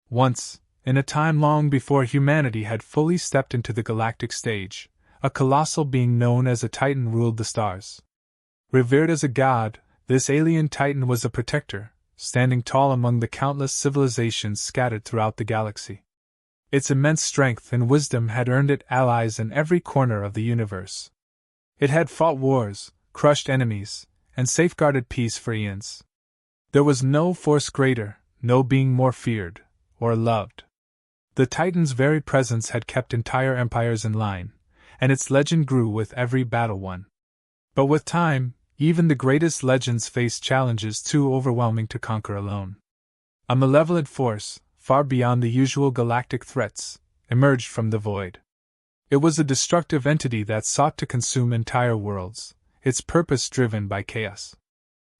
Once, in a time long before humanity had fully stepped into the galactic stage, a colossal being known as a Titan ruled the stars. Revered as a god, this alien Titan was a protector, standing tall among the countless civilizations scattered throughout the galaxy. Its immense strength and wisdom had earned it allies in every corner of the universe. It had fought wars, crushed enemies, and safeguarded peace for eons. There was no force greater, no being more feared or loved. The Titan's very presence had kept entire empires in line, and its legend grew with every battle won. But with time, even the greatest legends faced challenges too overwhelming to conquer alone. A malevolent force, far beyond the usual galactic threats, emerged from the void. It was a destructive entity that sought to consume entire worlds, its purpose driven by chaos.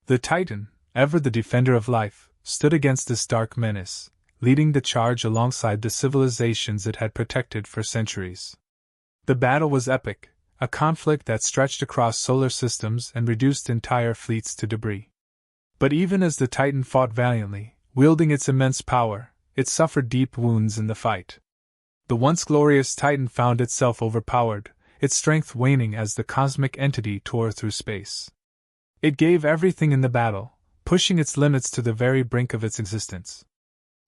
The Titan, ever the defender of life, stood against this dark menace, leading the charge alongside the civilizations it had protected for centuries. The battle was epic, a conflict that stretched across solar systems and reduced entire fleets to debris. But even as the Titan fought valiantly, wielding its immense power, it suffered deep wounds in the fight. The once glorious Titan found itself overpowered, its strength waning as the cosmic entity tore through space. It gave everything in the battle, pushing its limits to the very brink of its existence.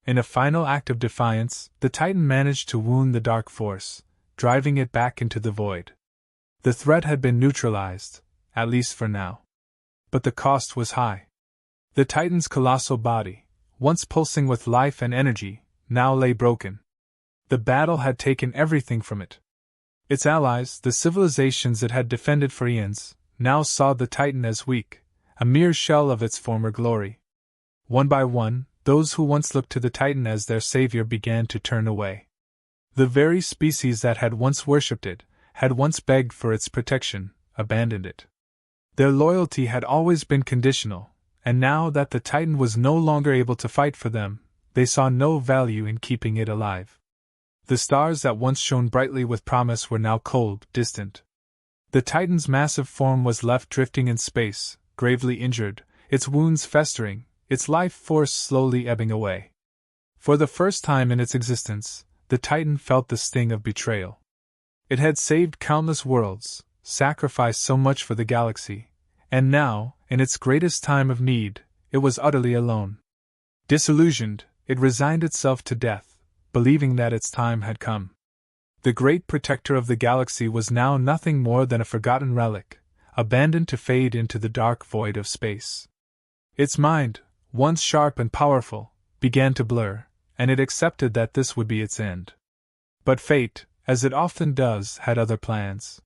In a final act of defiance, the Titan managed to wound the dark force, driving it back into the void. The threat had been neutralized, at least for now. But the cost was high. The Titan's colossal body, once pulsing with life and energy, now lay broken. The battle had taken everything from it. Its allies, the civilizations it had defended for eons, now saw the Titan as weak, a mere shell of its former glory. One by one, those who once looked to the Titan as their savior began to turn away. The very species that had once worshipped it, had once begged for its protection, abandoned it. Their loyalty had always been conditional, and now that the Titan was no longer able to fight for them, they saw no value in keeping it alive. The stars that once shone brightly with promise were now cold, distant. The Titan's massive form was left drifting in space, gravely injured, its wounds festering, its life force slowly ebbing away. For the first time in its existence, the Titan felt the sting of betrayal. It had saved countless worlds, sacrificed so much for the galaxy, and now, in its greatest time of need, it was utterly alone. Disillusioned, it resigned itself to death, believing that its time had come. The great protector of the galaxy was now nothing more than a forgotten relic, abandoned to fade into the dark void of space. Its mind, once sharp and powerful, began to blur, and it accepted that this would be its end. But fate, as it often does, had other plans.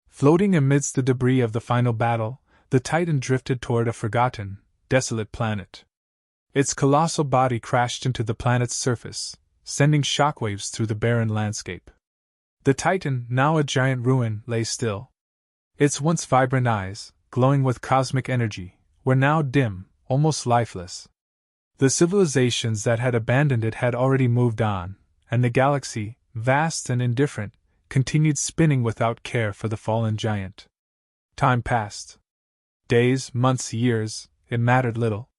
Floating amidst the debris of the final battle, the Titan drifted toward a forgotten, desolate planet. Its colossal body crashed into the planet's surface, sending shockwaves through the barren landscape. The Titan, now a giant ruin, lay still. Its once vibrant eyes, glowing with cosmic energy, were now dim, almost lifeless. The civilizations that had abandoned it had already moved on, and the galaxy, vast and indifferent, continued spinning without care for the fallen giant. Time passed. Days, months, years, it mattered little.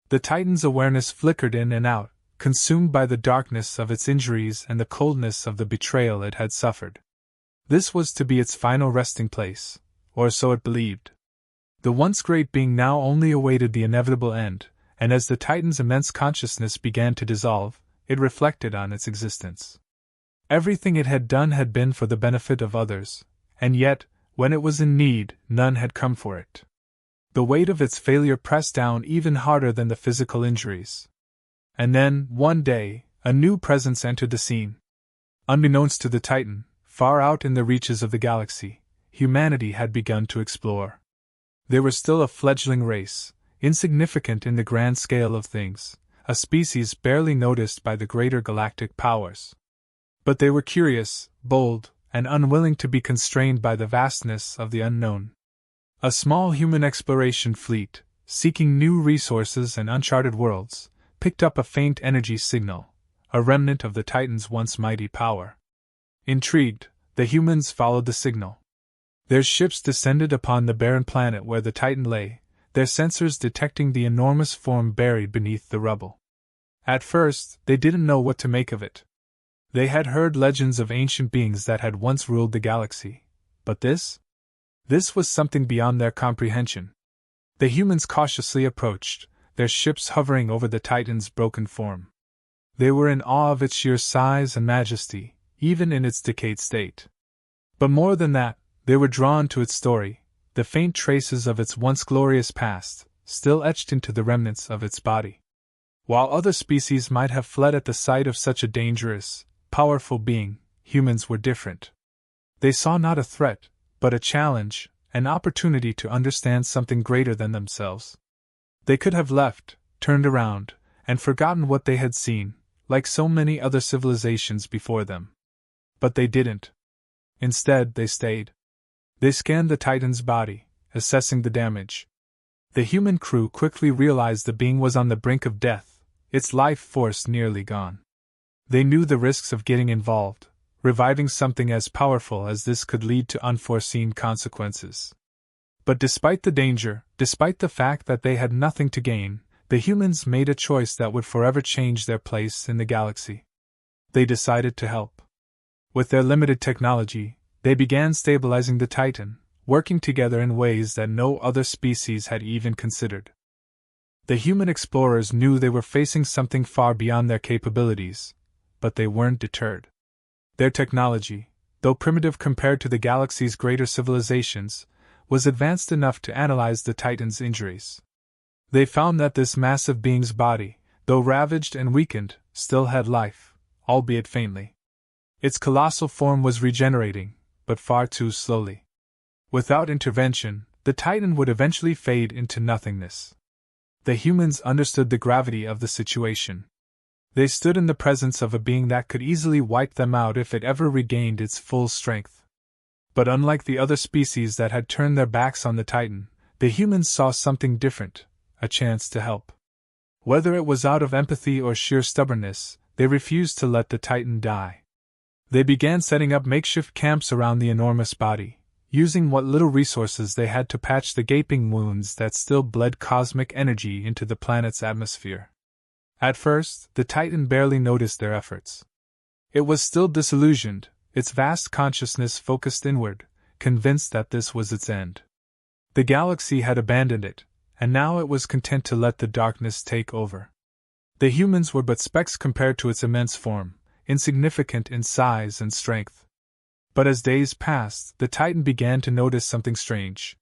The Titan's awareness flickered in and out, consumed by the darkness of its injuries and the coldness of the betrayal it had suffered. This was to be its final resting place, or so it believed. The once great being now only awaited the inevitable end, and as the Titan's immense consciousness began to dissolve, it reflected on its existence. Everything it had done had been for the benefit of others, and yet, when it was in need, none had come for it. The weight of its failure pressed down even harder than the physical injuries. And then, one day, a new presence entered the scene. Unbeknownst to the Titan, far out in the reaches of the galaxy, humanity had begun to explore. They were still a fledgling race, insignificant in the grand scale of things, a species barely noticed by the greater galactic powers. But they were curious, bold, and unwilling to be constrained by the vastness of the unknown. A small human exploration fleet, seeking new resources and uncharted worlds, picked up a faint energy signal, a remnant of the Titan's once mighty power. Intrigued, the humans followed the signal. Their ships descended upon the barren planet where the Titan lay, their sensors detecting the enormous form buried beneath the rubble. At first, they didn't know what to make of it. They had heard legends of ancient beings that had once ruled the galaxy, but this? This was something beyond their comprehension. The humans cautiously approached, their ships hovering over the Titan's broken form. They were in awe of its sheer size and majesty, even in its decayed state. But more than that, they were drawn to its story, the faint traces of its once glorious past, still etched into the remnants of its body. While other species might have fled at the sight of such a dangerous, powerful being, humans were different. They saw not a threat, but a challenge, an opportunity to understand something greater than themselves. They could have left, turned around, and forgotten what they had seen, like so many other civilizations before them. But they didn't. Instead, they stayed. They scanned the Titan's body, assessing the damage. The human crew quickly realized the being was on the brink of death, its life force nearly gone. They knew the risks of getting involved. Reviving something as powerful as this could lead to unforeseen consequences. But despite the danger, despite the fact that they had nothing to gain, the humans made a choice that would forever change their place in the galaxy. They decided to help. With their limited technology, they began stabilizing the Titan, working together in ways that no other species had even considered. The human explorers knew they were facing something far beyond their capabilities, but they weren't deterred. Their technology, though primitive compared to the galaxy's greater civilizations, was advanced enough to analyze the Titan's injuries. They found that this massive being's body, though ravaged and weakened, still had life, albeit faintly. Its colossal form was regenerating, but far too slowly. Without intervention, the Titan would eventually fade into nothingness. The humans understood the gravity of the situation. They stood in the presence of a being that could easily wipe them out if it ever regained its full strength. But unlike the other species that had turned their backs on the Titan, the humans saw something different, a chance to help. Whether it was out of empathy or sheer stubbornness, they refused to let the Titan die. They began setting up makeshift camps around the enormous body, using what little resources they had to patch the gaping wounds that still bled cosmic energy into the planet's atmosphere. At first, the Titan barely noticed their efforts. It was still disillusioned, its vast consciousness focused inward, convinced that this was its end. The galaxy had abandoned it, and now it was content to let the darkness take over. The humans were but specks compared to its immense form, insignificant in size and strength. But as days passed, the Titan began to notice something strange.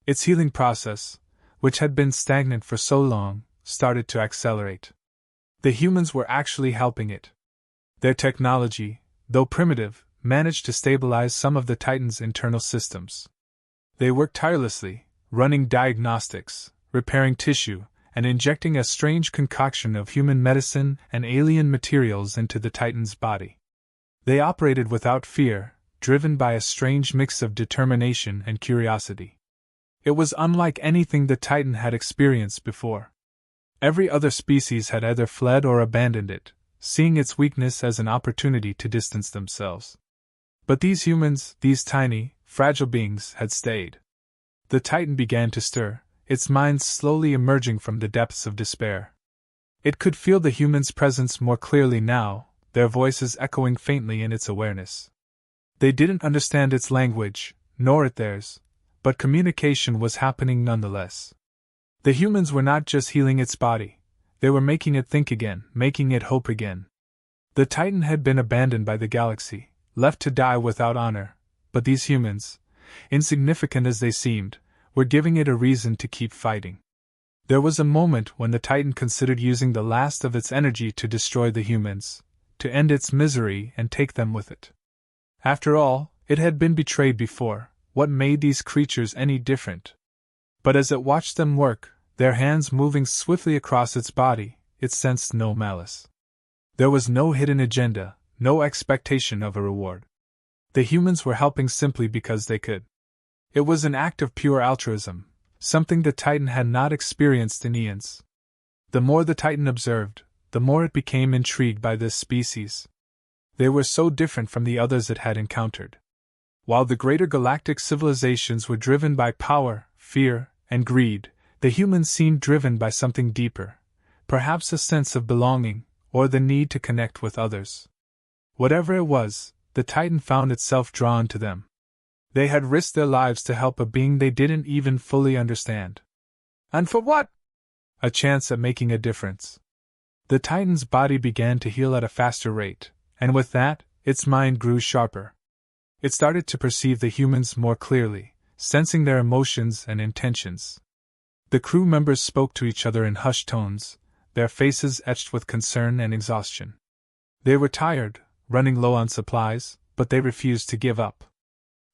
Its healing process, which had been stagnant for so long, started to accelerate. The humans were actually helping it. Their technology, though primitive, managed to stabilize some of the Titan's internal systems. They worked tirelessly, running diagnostics, repairing tissue, and injecting a strange concoction of human medicine and alien materials into the Titan's body. They operated without fear, driven by a strange mix of determination and curiosity. It was unlike anything the Titan had experienced before. Every other species had either fled or abandoned it, seeing its weakness as an opportunity to distance themselves. But these humans, these tiny, fragile beings, had stayed. The Titan began to stir, its mind slowly emerging from the depths of despair. It could feel the humans' presence more clearly now, their voices echoing faintly in its awareness. They didn't understand its language, nor it theirs, but communication was happening nonetheless. The humans were not just healing its body, they were making it think again, making it hope again. The Titan had been abandoned by the galaxy, left to die without honor, but these humans, insignificant as they seemed, were giving it a reason to keep fighting. There was a moment when the Titan considered using the last of its energy to destroy the humans, to end its misery and take them with it. After all, it had been betrayed before. What made these creatures any different? But as it watched them work, their hands moving swiftly across its body, it sensed no malice. There was no hidden agenda, no expectation of a reward. The humans were helping simply because they could. It was an act of pure altruism, something the Titan had not experienced in eons. The more the Titan observed, the more it became intrigued by this species. They were so different from the others it had encountered. While the greater galactic civilizations were driven by power, fear, and greed, the humans seemed driven by something deeper, perhaps a sense of belonging, or the need to connect with others. Whatever it was, the Titan found itself drawn to them. They had risked their lives to help a being they didn't even fully understand. And for what? A chance at making a difference. The Titan's body began to heal at a faster rate, and with that, its mind grew sharper. It started to perceive the humans more clearly, sensing their emotions and intentions. The crew members spoke to each other in hushed tones, their faces etched with concern and exhaustion. They were tired, running low on supplies, but they refused to give up.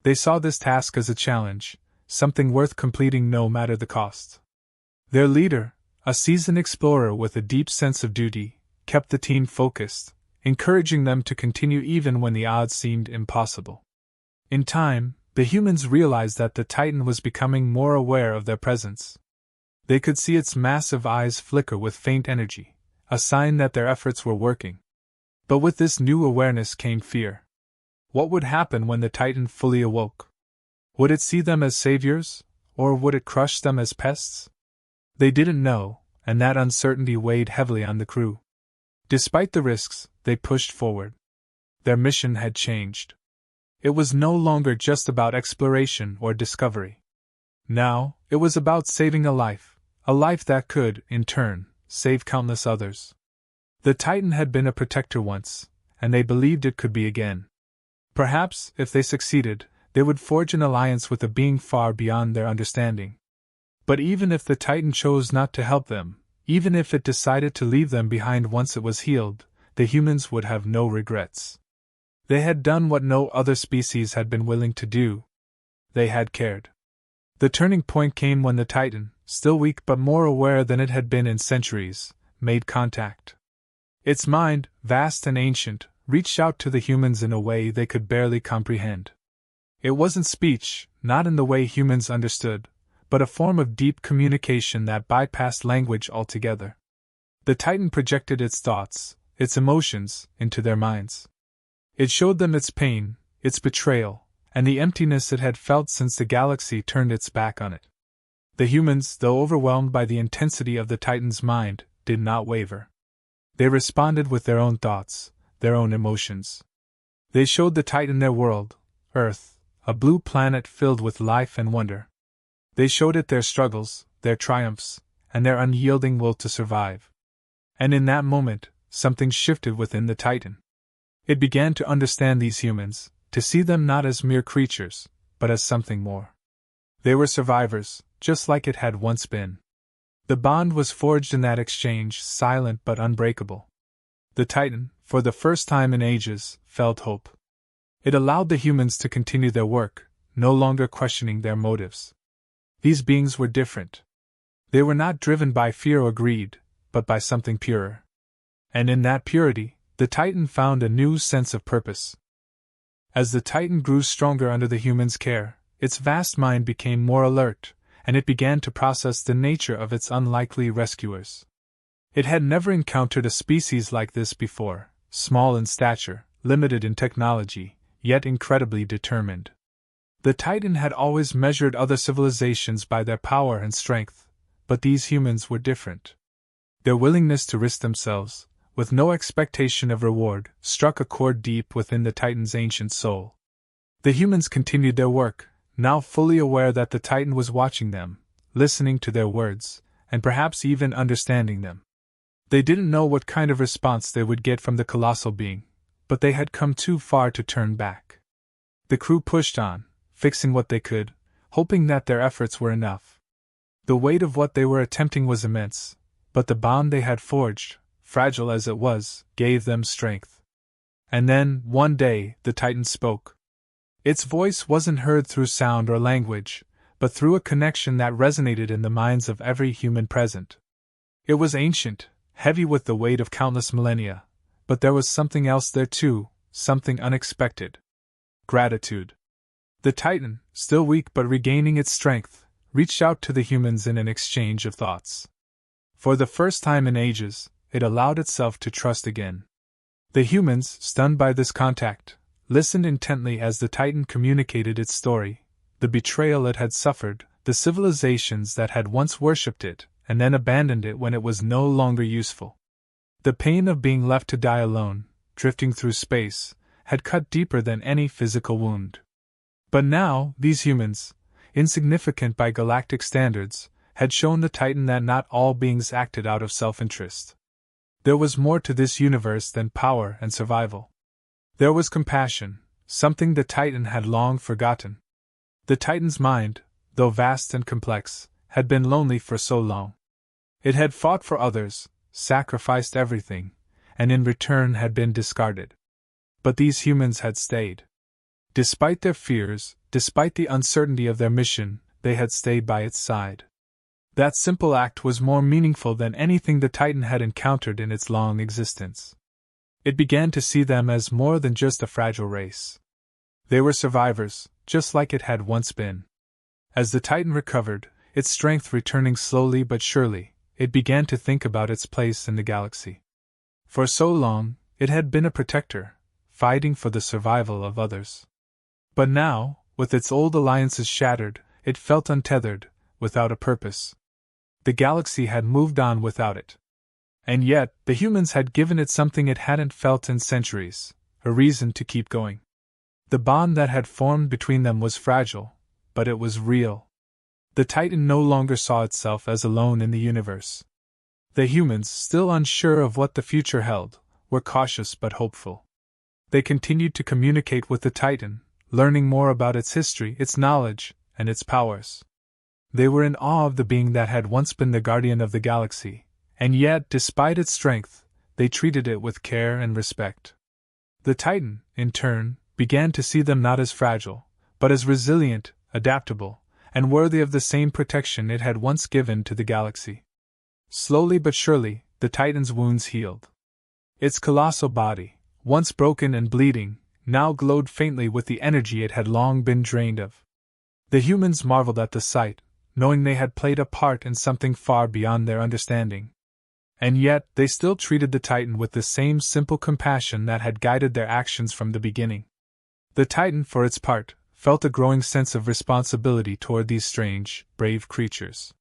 They saw this task as a challenge, something worth completing no matter the cost. Their leader, a seasoned explorer with a deep sense of duty, kept the team focused, encouraging them to continue even when the odds seemed impossible. In time, the humans realized that the Titan was becoming more aware of their presence. They could see its massive eyes flicker with faint energy, a sign that their efforts were working. But with this new awareness came fear. What would happen when the Titan fully awoke? Would it see them as saviors, or would it crush them as pests? They didn't know, and that uncertainty weighed heavily on the crew. Despite the risks, they pushed forward. Their mission had changed. It was no longer just about exploration or discovery. Now, it was about saving a life that could, in turn, save countless others. The Titan had been a protector once, and they believed it could be again. Perhaps, if they succeeded, they would forge an alliance with a being far beyond their understanding. But even if the Titan chose not to help them, even if it decided to leave them behind once it was healed, the humans would have no regrets. They had done what no other species had been willing to do. They had cared. The turning point came when the Titan, still weak but more aware than it had been in centuries, made contact. Its mind, vast and ancient, reached out to the humans in a way they could barely comprehend. It wasn't speech, not in the way humans understood, but a form of deep communication that bypassed language altogether. The Titan projected its thoughts, its emotions, into their minds. It showed them its pain, its betrayal, and the emptiness it had felt since the galaxy turned its back on it. The humans, though overwhelmed by the intensity of the Titan's mind, did not waver. They responded with their own thoughts, their own emotions. They showed the Titan their world, Earth, a blue planet filled with life and wonder. They showed it their struggles, their triumphs, and their unyielding will to survive. And in that moment, something shifted within the Titan. It began to understand these humans, to see them not as mere creatures, but as something more. They were survivors, just like it had once been. The bond was forged in that exchange, silent but unbreakable. The Titan, for the first time in ages, felt hope. It allowed the humans to continue their work, no longer questioning their motives. These beings were different. They were not driven by fear or greed, but by something purer. And in that purity, the Titan found a new sense of purpose. As the Titan grew stronger under the humans' care, its vast mind became more alert, and it began to process the nature of its unlikely rescuers. It had never encountered a species like this before, small in stature, limited in technology, yet incredibly determined. The Titan had always measured other civilizations by their power and strength, but these humans were different. Their willingness to risk themselves, with no expectation of reward, struck a chord deep within the Titan's ancient soul. The humans continued their work, now fully aware that the Titan was watching them, listening to their words, and perhaps even understanding them. They didn't know what kind of response they would get from the colossal being, but they had come too far to turn back. The crew pushed on, fixing what they could, hoping that their efforts were enough. The weight of what they were attempting was immense, but the bond they had forged, fragile as it was, gave them strength. And then, one day, the Titan spoke. Its voice wasn't heard through sound or language, but through a connection that resonated in the minds of every human present. It was ancient, heavy with the weight of countless millennia, but there was something else there too, something unexpected. Gratitude. The Titan, still weak but regaining its strength, reached out to the humans in an exchange of thoughts. For the first time in ages, it allowed itself to trust again. The humans, stunned by this contact, listened intently as the Titan communicated its story, the betrayal it had suffered, the civilizations that had once worshipped it, and then abandoned it when it was no longer useful. The pain of being left to die alone, drifting through space, had cut deeper than any physical wound. But now, these humans, insignificant by galactic standards, had shown the Titan that not all beings acted out of self-interest. There was more to this universe than power and survival. There was compassion, something the Titan had long forgotten. The Titan's mind, though vast and complex, had been lonely for so long. It had fought for others, sacrificed everything, and in return had been discarded. But these humans had stayed. Despite their fears, despite the uncertainty of their mission, they had stayed by its side. That simple act was more meaningful than anything the Titan had encountered in its long existence. It began to see them as more than just a fragile race. They were survivors, just like it had once been. As the Titan recovered, its strength returning slowly but surely, it began to think about its place in the galaxy. For so long, it had been a protector, fighting for the survival of others. But now, with its old alliances shattered, it felt untethered, without a purpose. The galaxy had moved on without it. And yet, the humans had given it something it hadn't felt in centuries, a reason to keep going. The bond that had formed between them was fragile, but it was real. The Titan no longer saw itself as alone in the universe. The humans, still unsure of what the future held, were cautious but hopeful. They continued to communicate with the Titan, learning more about its history, its knowledge, and its powers. They were in awe of the being that had once been the guardian of the galaxy, and yet, despite its strength, they treated it with care and respect. The Titan, in turn, began to see them not as fragile, but as resilient, adaptable, and worthy of the same protection it had once given to the galaxy. Slowly but surely, the Titan's wounds healed. Its colossal body, once broken and bleeding, now glowed faintly with the energy it had long been drained of. The humans marveled at the sight, knowing they had played a part in something far beyond their understanding. And yet, they still treated the Titan with the same simple compassion that had guided their actions from the beginning. The Titan, for its part, felt a growing sense of responsibility toward these strange, brave creatures.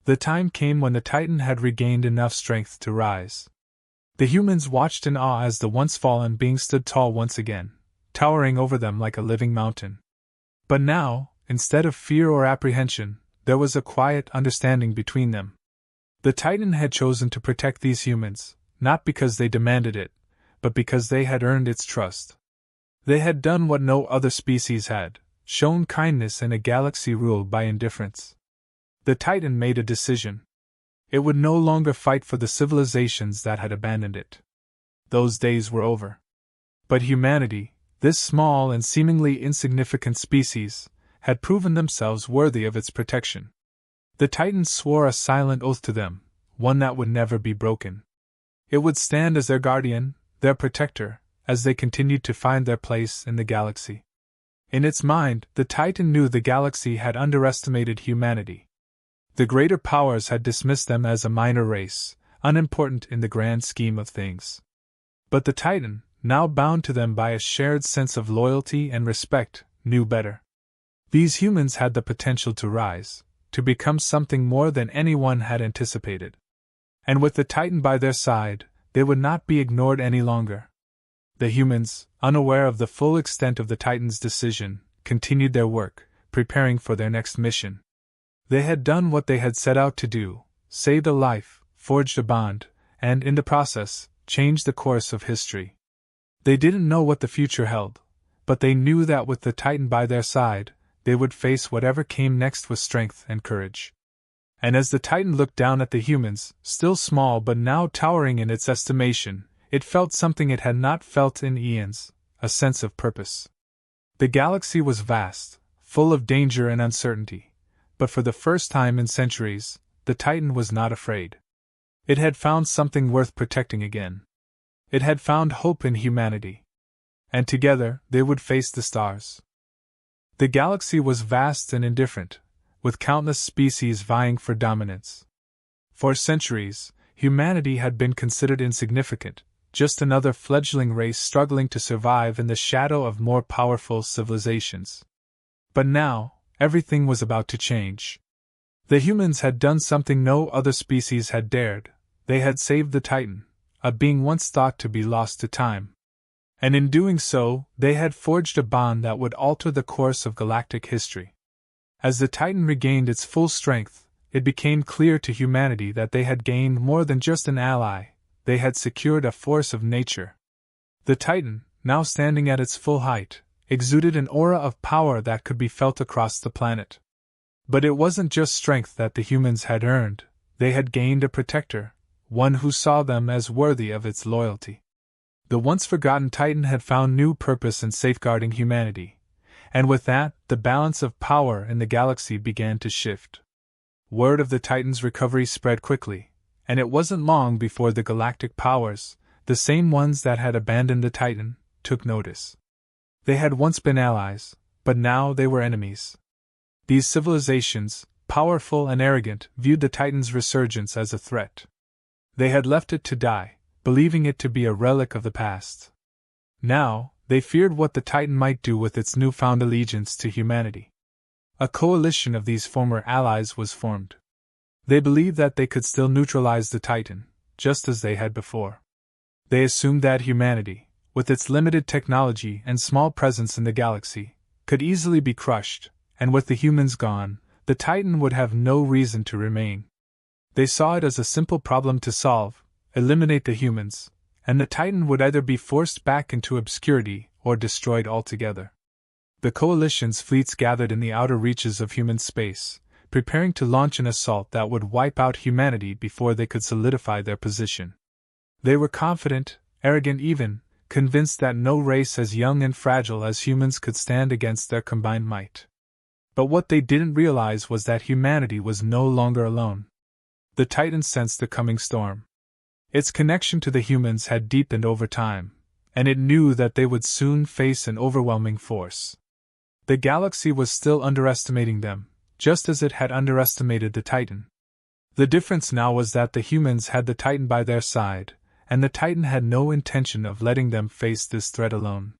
The time came when the Titan had regained enough strength to rise. The humans watched in awe as the once fallen being stood tall once again, towering over them like a living mountain. But now, instead of fear or apprehension, there was a quiet understanding between them. The Titan had chosen to protect these humans, not because they demanded it, but because they had earned its trust. They had done what no other species had, shown kindness in a galaxy ruled by indifference. The Titan made a decision. It would no longer fight for the civilizations that had abandoned it. Those days were over. But humanity, this small and seemingly insignificant species, had proven themselves worthy of its protection. The Titan swore a silent oath to them, one that would never be broken. It would stand as their guardian, their protector, as they continued to find their place in the galaxy. In its mind, the Titan knew the galaxy had underestimated humanity. The greater powers had dismissed them as a minor race, unimportant in the grand scheme of things. But the Titan, now bound to them by a shared sense of loyalty and respect, knew better. These humans had the potential to rise, to become something more than anyone had anticipated. And with the Titan by their side, they would not be ignored any longer. The humans, unaware of the full extent of the Titan's decision, continued their work, preparing for their next mission. They had done what they had set out to do, saved a life, forged a bond, and, in the process, changed the course of history. They didn't know what the future held, but they knew that with the Titan by their side, they would face whatever came next with strength and courage. And as the Titan looked down at the humans, still small but now towering in its estimation, it felt something it had not felt in eons, a sense of purpose. The galaxy was vast, full of danger and uncertainty, but for the first time in centuries, the Titan was not afraid. It had found something worth protecting again. It had found hope in humanity. And together, they would face the stars. The galaxy was vast and indifferent, with countless species vying for dominance. For centuries, humanity had been considered insignificant, just another fledgling race struggling to survive in the shadow of more powerful civilizations. But now, everything was about to change. The humans had done something no other species had dared. They had saved the Titan, a being once thought to be lost to time. And in doing so, they had forged a bond that would alter the course of galactic history. As the Titan regained its full strength, it became clear to humanity that they had gained more than just an ally, they had secured a force of nature. The Titan, now standing at its full height, exuded an aura of power that could be felt across the planet. But it wasn't just strength that the humans had earned, they had gained a protector, one who saw them as worthy of its loyalty. The once forgotten Titan had found new purpose in safeguarding humanity, and with that, the balance of power in the galaxy began to shift. Word of the Titan's recovery spread quickly, and it wasn't long before the galactic powers, the same ones that had abandoned the Titan, took notice. They had once been allies, but now they were enemies. These civilizations, powerful and arrogant, viewed the Titan's resurgence as a threat. They had left it to die, believing it to be a relic of the past. Now, they feared what the Titan might do with its newfound allegiance to humanity. A coalition of these former allies was formed. They believed that they could still neutralize the Titan, just as they had before. They assumed that humanity, with its limited technology and small presence in the galaxy, could easily be crushed, and with the humans gone, the Titan would have no reason to remain. They saw it as a simple problem to solve: eliminate the humans, and the Titan would either be forced back into obscurity or destroyed altogether. The Coalition's fleets gathered in the outer reaches of human space, preparing to launch an assault that would wipe out humanity before they could solidify their position. They were confident, arrogant even, convinced that no race as young and fragile as humans could stand against their combined might. But what they didn't realize was that humanity was no longer alone. The Titan sensed the coming storm. Its connection to the humans had deepened over time, and it knew that they would soon face an overwhelming force. The galaxy was still underestimating them, just as it had underestimated the Titan. The difference now was that the humans had the Titan by their side, and the Titan had no intention of letting them face this threat alone.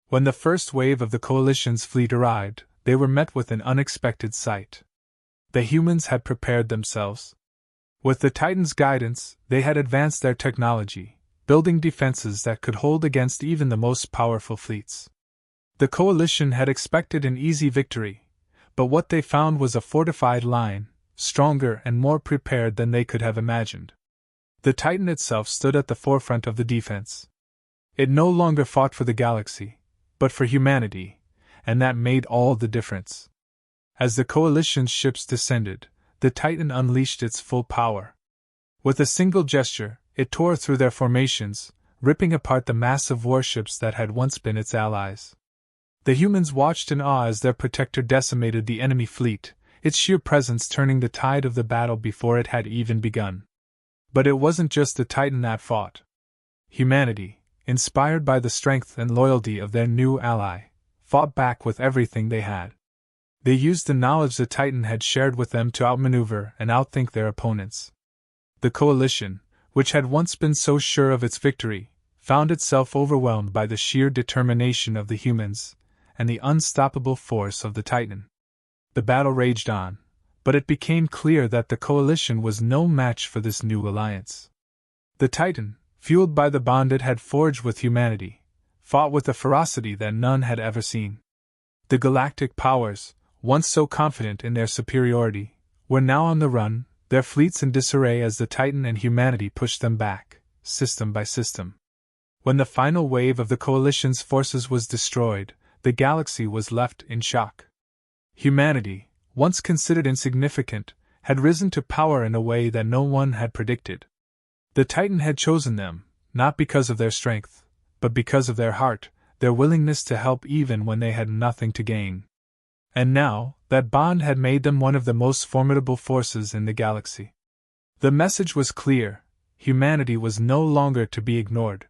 When the first wave of the Coalition's fleet arrived, they were met with an unexpected sight. The humans had prepared themselves. With the Titan's guidance, they had advanced their technology, building defenses that could hold against even the most powerful fleets. The Coalition had expected an easy victory, but what they found was a fortified line, stronger and more prepared than they could have imagined. The Titan itself stood at the forefront of the defense. It no longer fought for the galaxy, but for humanity, and that made all the difference. As the Coalition's ships descended, the Titan unleashed its full power. With a single gesture, it tore through their formations, ripping apart the massive warships that had once been its allies. The humans watched in awe as their protector decimated the enemy fleet, its sheer presence turning the tide of the battle before it had even begun. But it wasn't just the Titan that fought. Humanity, inspired by the strength and loyalty of their new ally, fought back with everything they had. They used the knowledge the Titan had shared with them to outmaneuver and outthink their opponents. The Coalition, which had once been so sure of its victory, found itself overwhelmed by the sheer determination of the humans and the unstoppable force of the Titan. The battle raged on, but it became clear that the Coalition was no match for this new alliance. The Titan, fueled by the bond it had forged with humanity, fought with a ferocity that none had ever seen. The galactic powers, once so confident in their superiority, were now on the run, their fleets in disarray as the Titan and humanity pushed them back, system by system. When the final wave of the Coalition's forces was destroyed, the galaxy was left in shock. Humanity, once considered insignificant, had risen to power in a way that no one had predicted. The Titan had chosen them, not because of their strength, but because of their heart, their willingness to help even when they had nothing to gain. And now, that bond had made them one of the most formidable forces in the galaxy. The message was clear: humanity was no longer to be ignored.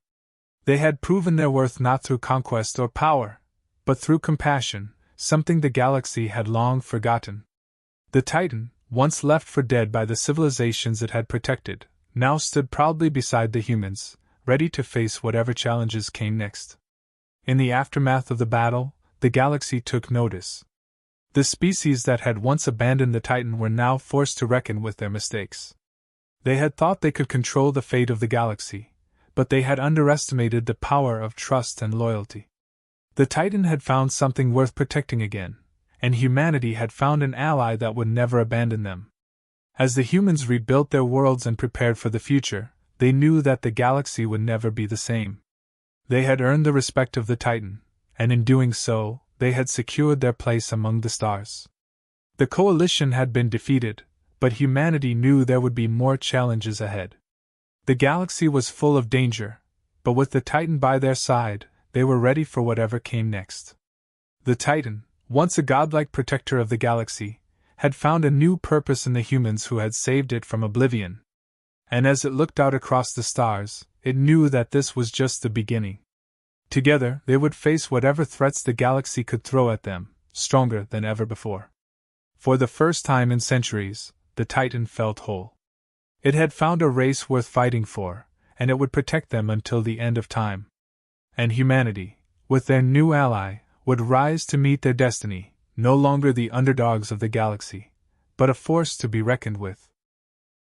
They had proven their worth not through conquest or power, but through compassion, something the galaxy had long forgotten. The Titan, once left for dead by the civilizations it had protected, now stood proudly beside the humans, ready to face whatever challenges came next. In the aftermath of the battle, the galaxy took notice. The species that had once abandoned the Titan were now forced to reckon with their mistakes. They had thought they could control the fate of the galaxy, but they had underestimated the power of trust and loyalty. The Titan had found something worth protecting again, and humanity had found an ally that would never abandon them. As the humans rebuilt their worlds and prepared for the future, they knew that the galaxy would never be the same. They had earned the respect of the Titan, and in doing so, they had secured their place among the stars. The coalition had been defeated, but humanity knew there would be more challenges ahead. The galaxy was full of danger, but with the Titan by their side, they were ready for whatever came next. The Titan, once a godlike protector of the galaxy, had found a new purpose in the humans who had saved it from oblivion. And as it looked out across the stars, it knew that this was just the beginning. Together, they would face whatever threats the galaxy could throw at them, stronger than ever before. For the first time in centuries, the Titan felt whole. It had found a race worth fighting for, and it would protect them until the end of time. And humanity, with their new ally, would rise to meet their destiny, no longer the underdogs of the galaxy, but a force to be reckoned with.